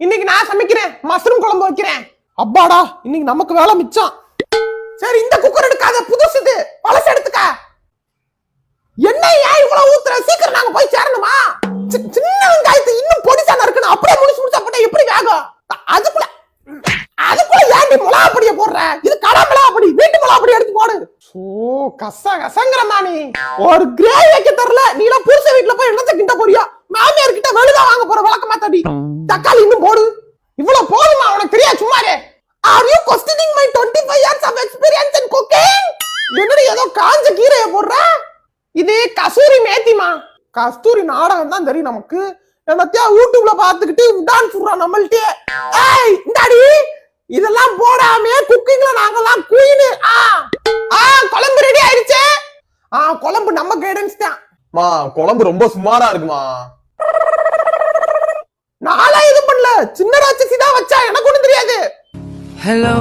இன்னைக்கு நான் சமைக்கிறேன், மஷ்ரூம் குழம்பு வைக்கிறேன். அப்பாடா, இன்னைக்கு நமக்கு வேலை மிச்சம். சரி, இந்த குக்கர் எடுக்காத, புதுசு இது, பழசு எடுத்துக்க. என்ன ஏன் இவ்வளவு ஊத்துற? சீக்கிரம் நாங்க போய் சேரணுமா? சின்ன வெங்காயத்தை இன்னும் பொடிசான இருக்கணும், அப்படியே முடிச்சா போட்டா எப்படி வேகும்? அதுக்குள்ள ஏன்டி மிளகா பொடியை போடுற? இது கடை மிளகா பொடி, வீட்டு மிளகா பொடி எடுத்து போடு. கசங்கரமா நீ ஒரு கிரேவி வைக்க தரல. நீ எல்லாம் புருஷ வீட்டுல போய் என்னத்த கிட்ட போறியா? மாமியார் கிட்ட வெளுதா வாங்க போற வழக்கமா தடி. தக்காளி இன்னும் போடு. இவ்வளவு போதுமா? உனக்கு தெரியாது சும்மாரே. Are you questioning my 25 years of experience in cooking? என்னடி ஏதோ காஞ்ச கீரையை போடுற? இது கஸ்தூரி மேத்திமா. கஸ்தூரி நாடகம் தான் தெரியும் நமக்கு. என்னத்தையா யூடியூப்ல பாத்துக்கிட்டு டான்ஸ் சொல்றான் நம்மள்ட்டே. ஏய் இந்தாடி, இதெல்லாம் போடாமே குக்கிங்ல நாங்கெல்லாம் குயின். குழம்பு ரெடி ஆயிடுச்சு. குழம்பு நம்ம கைடன்ஸ் தான். மா குழம்பு ரொம்ப சுமாரா இருக்குமா. நாளா இது பண்ணல, சின்ன ராட்சசி தான் வச்சா, எனக்கு ஒண்ணும் தெரியாது. Hello